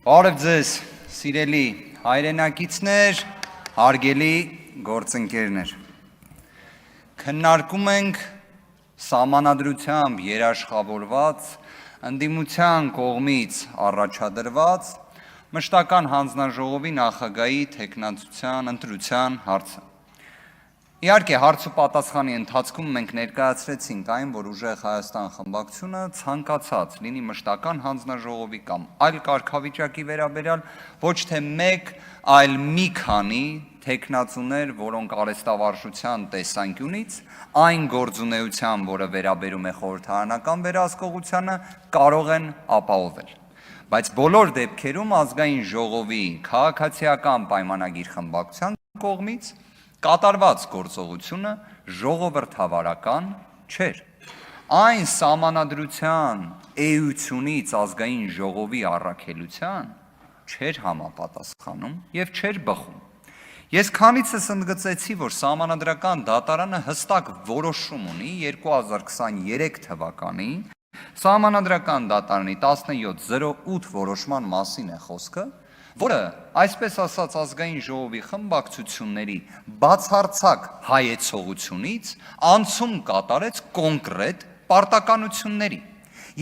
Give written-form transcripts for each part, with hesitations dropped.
Բարև ձեզ, սիրելի հայրենակիցներ, հարգելի գործընկերներ։ Քննարկում ենք սահմանադրությամբ երաշխավորված, ընդդիմության կողմից առաջադրված մշտական հանձնաժողովի նախագահի թեկնածության ընտրության հարցը։ Իհարկե, հարց ու պատասխանի ընթացքում մենք ներկայացրեցինք այն, որ Ուժեղ Հայաստան խմբակցությունը ցանկացած լինի մշտական հանձնաժողովի կամ այլ կարգավիճակի վերաբերյալ ոչ թե մեկ, այլ մի քանի թեկնածուներ, որոնք արհեստավարժության տեսանկյունից այն գործունեության, որը վերաբերում է խորհրդարանական վերահսկողությանը, կարող են ապահովել։ Բայց բոլոր դեպքերում ազգային ժողովի քաղաքացիական պայմանագիր խմբակցության կողմից կատարված գործողությունը ժողովրդավարական չէր։ Այն սահմանադրության էությունից ազգային ժողովի առաքելության չէր համապատասխանում եւ չէր բխում։ Ես քանիցս ընդգծեցի, որ սահմանադրական դատարանը հստակ որոշում ունի 2023 թվականի սահմանադրական դատարանի 1708 որոշման մասին է խոսքը, որը, այսպես ասած, ազգային ժողովի խմբակցությունների բացարձակ հայեցողությունից անցում կատարեց կոնկրետ պարտականությունների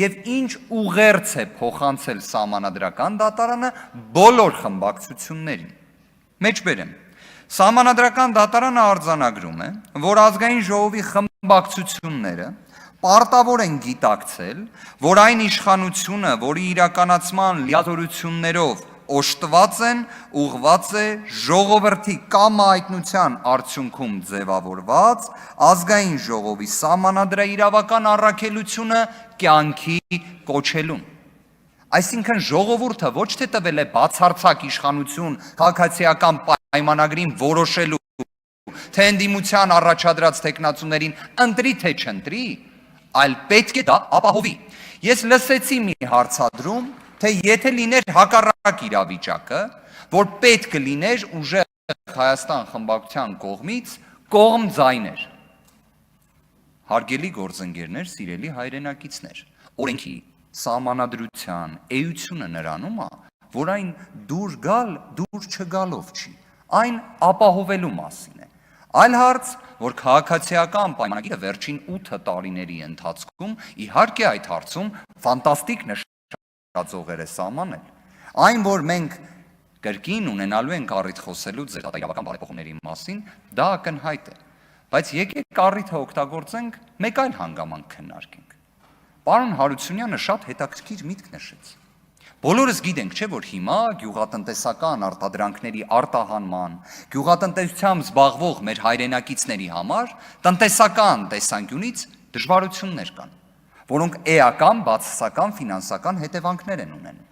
եւ ինչ ուղերձ է փոխանցել սահմանադրական դատարանը բոլոր խմբակցություններին։ Մեջբերեմ, սահմանադրական դատարանը արձանագրում է, որ ազգային ժողովի խմբակցությունները պարտավոր են գիտակցել, որ այն իշխանությունը, որի իրականացման լիազորություններով օժտված են, ուղղված է ժողովրդի կամայտնության արդյունքում ձևավորված ազգային ժողովի սահմանադրաիրավական առաքելությունը կյանքի կոչելուն։ Այսինքն ժողովուրդը ոչ թե տվել է բացարձակ իշխանություն քաղաքացիական պայմանագրին որոշելու, թե ընդդիմության առաջադրած թեկնածուներին ընտրի թե չընտրի, այլ պետք է դա ապահովի։ Ես լսեցի մի հարցադրում, թե եթե լիներ հակառակ իրավիճակը, որ պետք լիներ Ուժեղ Հայաստան խմբակցության կողմից կողմ ձայներ։ Հարգելի գործընկերներ, սիրելի հայրենակիցներ, օրենքի սահմանադրության էությունը նրանում է, որ այն դուր չգալով չի, այն ապահովելու մասին է։ Այլ հարց, որ քաղաքացիական պայմանագիրը վերջին 8 տարիների ընթացքում իհարկե այդ հարցում ֆանտաստիկ նշաձողեր է սահմանել։ Այն, որ մենք կրկին ունենալու ենք առիթ խոսելու ձեր դատաիրավական բարեփոխումների մասին, դա ակնհայտ է։ Բայց եկեք առիթը օգտագործենք, մեկ այլ հանգամանք քննարկենք։ Պարոն Հարությունյանը շատ հետաքրքիր միտք նշեց։ Բոլորս գիտենք, չէ, որ հիմա գյուղատնտեսական արտադրանքների արտահանման, գյուղատնտեսությամբ զբաղվող մեր հայրենակիցների համար տնտեսական տեսանկյունից դժվարություններ կան, որոնք էական, բացասական, ֆինանսական հետևանքներ են ունենում։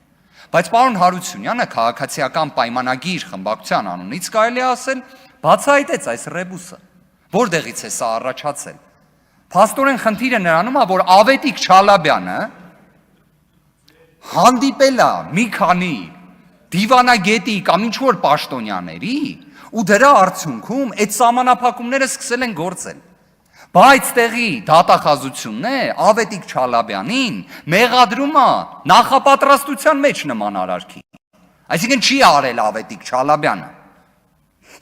Բայց պարոն Հարությունյանը քաղաքացիական պայմանագիր խմբակցության անունից կարելի է ասել, բացահայտեց այս ռեբուսը, որտեղից է սա առաջացել։ Փաստորեն խնդիրը նրանում է, որ Ավետիք Չալաբյանը հանդիպել է մի քանի դիվանագետի կամ ինչ-որ պաշտոնյաների ու դրա արդյունքում այդ սահմանափակումները սկսել են գործել։ Բայց տեղի դատախազությունն է Ավետիք Չալաբյանին մեղադրում է նախապատրաստության մեջ նման արարքի։ Այսինքն չի արել Ավետիք Չալաբյանը։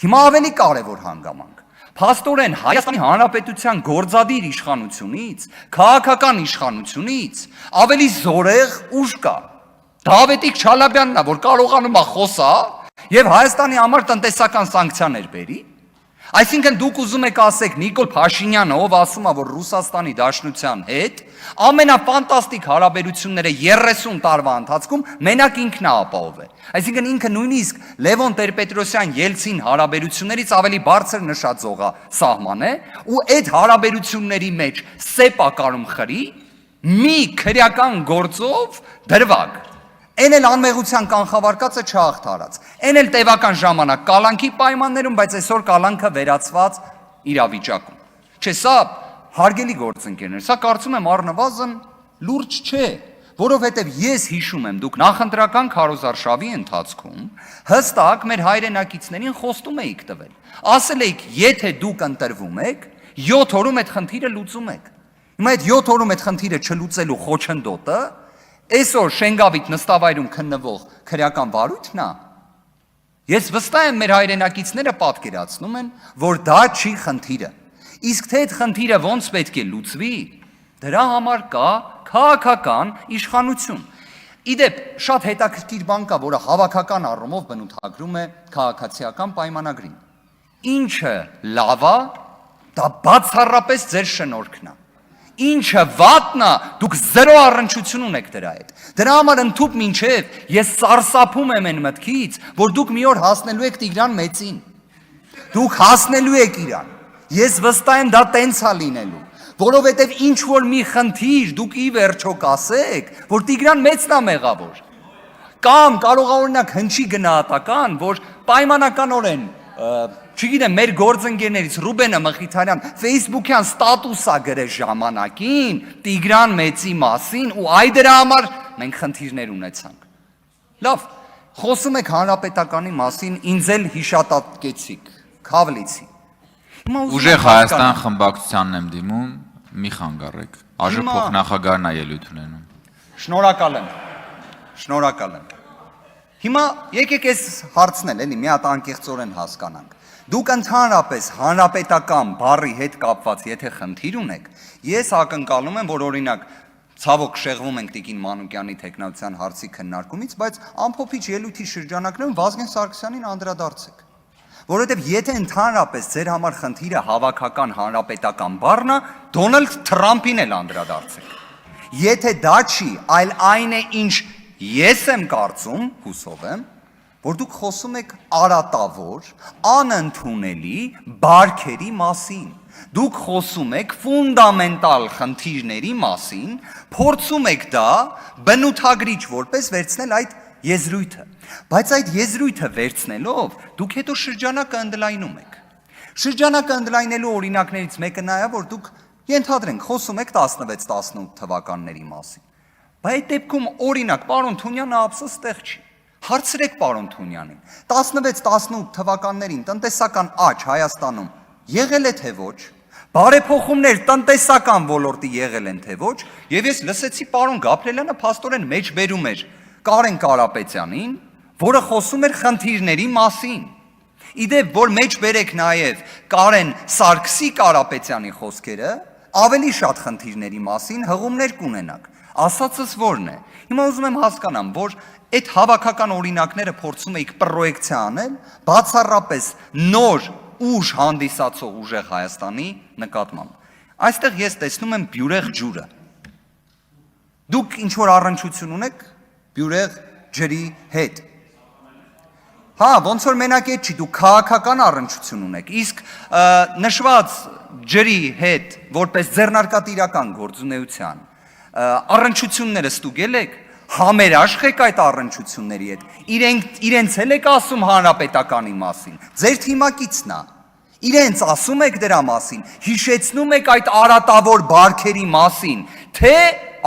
Հիմա ավելի կարևոր հանգամանք։ Փաստորեն Հայաստանի Հանրապետության գործադիր իշխանությունից, քաղաքական իշխանությունից ավելի զորեղ ուժ կա։ Դա Ավետիք Չալաբյանն է, որ կարողանում է խոսալ եւ Հայաստանի համար տնտեսական սանկցիաներ բերի։ Այսինքն դուք ուզում եք ասեք Նիկոլ Փաշինյանը, ով ասում է, որ Ռուսաստանի Դաշնության հետ ամենաֆանտաստիկ հարաբերությունները 30 տարվա ընթացքում մենակ ինքն է ապահովել։ Այսինքն ինքը նույնիսկ Լևոն Տեր-Պետրոսյան Ելցին հարաբերություններից ավելի բարձր նշածող է սահման է, ու այդ հարաբերությունների մեջ սեպակարում խրի մի քրեական գործով դրվագ։ Այն էլ անմեղության կանխավարկածը չհաղթարած, այն էլ տևական ժամանակ կալանքի պայմաններում, բայց այսօր կալանքը վերացված իրավիճակում։ Չէ, սա հարգելի գործընկերներ, սա կարծում եմ առնվազն լուրջ չէ, որովհետև ես հիշում եմ, դուք նախընտրական քարոզարշավի ընթացքում հստակ մեր հայրենակիցներին խոստում էիք տվել։ Ասել էիք, եթե դուք ընտրվում եք, 7 օրում այդ խնդիրը լուծում եք։ Հիմա այդ 7 օրում այդ խնդիրը չլուծելու խոչընդոտը Այսօր Շենգավիթ նստավայրում քննվող քրեական վարույթն է։ Ես վստահ եմ մեր հայրենակիցները պատկերացնում են, որ դա չի խնդիրը։ Իսկ թե այդ խնդիրը ոնց պետք է լուծվի, դրա համար կա քաղաքական իշխանություն։ Իդեպ շատ հետաքրքիր բան կա, որը հավաքական առումով բնութագրում է քաղաքացիական պայմանագրին։ Ինչը լավ է, դա բացառապես ձեր շնորհքն է։ Ինչը վատն է, դուք զերո առնչություն ունեք դրա հետ։ Դրա համար ընդཐུպ մինչև ես սարսափում եմ այն մտքից, որ դուք մի օր հասնելու եք Տիգրան Մեծին։ Դուք հասնելու եք իրան։ Ես վստահ եմ դա տենց է լինելու, որովհետև ինչ որ մի խնդիր դուք ի վերջո կասեք, որ Տիգրան Մեծն է մեղավոր։ Կամ կարող է օրինակ հնչի գնահատական, որ պայմանականորեն չգիտեմ, մեր գործընկերներից Ռուբենը Մխիթարյան Facebook-յան ստատուս է գրել ժամանակին Տիգրան Մեծի մասին ու այ դրա համար մենք խնդիրներ ունեցանք։ Լավ, խոսում եք հանրապետականի մասին, ինձ էլ հիշատակեցիք, Քավլիցի։ Ուժեղ Հայաստան խմբակցությանն եմ դիմում, մի խանգարեք։ Աժ փոխնախագահն է ելույթ ունենում։ Շնորհակալ եմ։ Հիմա եկեք այս հարցնել, էլի մի հատ անկեղծորեն հասկանանք։ Դուք ընդհանրապես հանրապետական բառի հետ կապված եթե խնդիր ունեք, ես ակնկալում եմ, որ օրինակ ցավոք շեղվում ենք Տիկին Մանուկյանի տեխնացիան հարցի քննարկումից, բայց ամփոփիչ ելույթի շրջանակներում Վազգեն Սարգսյանին անդրադարձեք։ Որովհետև եթե ընդհանրապես ձեր համար խնդիրը հավաքական հանրապետական բառն է, Դոնալդ Թրամփին էլ անդրադարձեք։ Եթե դա չի, այլ այն է, ինչ ես եմ կարծում, հուսով եմ, որ դուք խոսում եք արատավոր, անընդունելի բարքերի մասին։ Դուք խոսում եք ֆունդամենտալ խնդիրների մասին, փորձում եք դա բնութագրիչ որպես վերցնել այդ եզրույթը։ Բայց այդ եզրույթը վերցնելով, դուք հետո շրջանակը ընդլայնում եք։ Շրջանակը ընդլայնելու օրինակներից մեկը նա է, որ դուք ենթադրենք խոսում եք 16-18 թվականների մասին։ Բայց այդ դեպքում օրինակ պարոն Թունյանը ափսոս ստեղ չի։ Հարցրեք պարոն Թունյանին, 16-18 թվականներին տնտեսական աճ Հայաստանում եղել է թե ոչ, բարեփոխումներ տնտեսական ոլորտի եղել են թե ոչ, եւ ես լսեցի պարոն Գաբրելյանը փաստորեն մեջբերում էր Կարեն Կարապետյանին, որը խոսում էր խնդիրների մասին։ Իդեպ, որ մեջբերեք նաեւ Կարեն Սարգսի Կարապետյանի խոսքերը, ավելի շատ խնդիրների մասին հղումներ կունենաք։ Ասածս ո՞րն է։ Հիմա ուզում եմ հասկանամ, որ այդ հավաքական օրինակները փորձում եք պրոյեկցիա անել բացառապես նոր ուժ հանդիսացող ուժեղ Հայաստանի նկատմամբ։ Այստեղ ես տեսնում եմ բյուրեղ ջուրը։ Դուք ինչ որ առնչություն ունեք բյուրեղ ջրի հետ։ Հա, ոնց որ մենակ այդ չի, դուք քաղաքական առնչություն ունեք, իսկ նշված ջրի հետ որպես ձեռնարկատիրական գործունեության առնչությունները ստուգել եք, համերաշխ եք այդ առնչությունների հետ, իրենց էլ եք ասում հանրապետականի մասին, ձեր թիմակիցն է, իրենց ասում եք դրա մասին, հիշեցնում եք այդ արատավոր բարքերի մասին, թե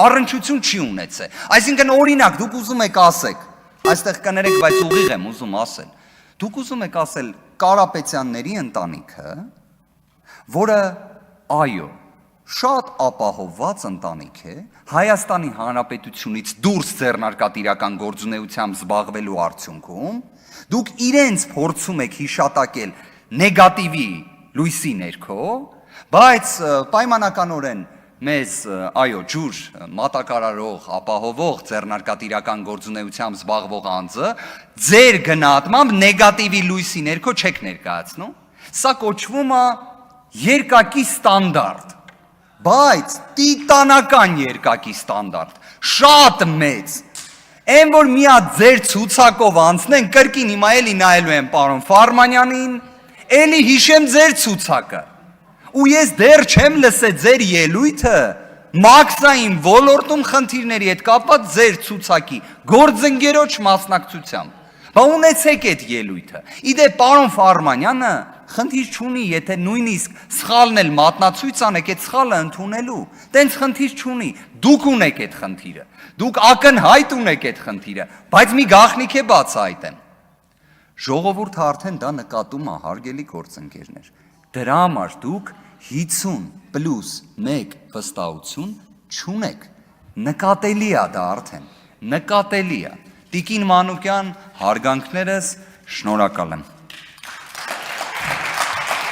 առնչություն չի ունեցել, այսինքն օրինակ դուք ուզում եք ասեք, այստեղ կներեք, բայց ուղիղ եմ ուզում ասել, դուք ուզում եք ասել Կարապետյանների ընտանիքը, որը այո, շատ ապահովված ընտանիք է, Հայաստանի Հանրապետությունից դուրս ձեռնարկատիրական գործունեությամբ զբաղվելու արդյունքում, դուք իրենց փորձում եք հիշատակել նեգատիվի լույսի ներքո, բայց պայմանականորեն մեզ, այո, ջուր մատակարարող, ապահովող ձեռնարկատիրական գործունեությամբ զբաղվող անձը ձեր գնահատմամբ նեգատիվի լույսի ներքո չեք ներկայացնում, սա կոչվում է երկակի ստանդարտ, բայց տիտանական երկակի ստանդարտ, շատ մեծ, են որ մի հատ ձեր ցուցակով անցնեն, կրկին հիմա էլի նայելու եմ պարոն Ֆարմանյանին, էլի հիշեմ ձեր ցուցակը, ու ես դեռ չեմ լսել ձեր ելույթը մաքսային ոլորտում խնդիրների հետ կապված ձեր ցուցակի գործընկերոջ մասնակցությամբ։ Բա ունեցեք այդ ելույթը։ Իդեպ պարոն Ֆարմանյանը խնդիր չունի, եթե նույնիսկ սխալն էլ մատնացույց անեք այդ սխալը ընդունելու։ Տենց խնդիր չունի։ Դուք ունեք այդ խնդիրը։ Դուք ակնհայտ ունեք այդ խնդիրը, բայց մի գաղտնիք է բացահայտեմ։ Ժողովուրդը արդեն դա նկատում է, հարգելի գործընկերներ։ Դրա համար դուք 50+1 վստահություն չունեք։ Նկատելի է դա արդեն, նկատելի է։ Տիկին Մանուկյան, հարգանքներս, շնորհակալ եմ։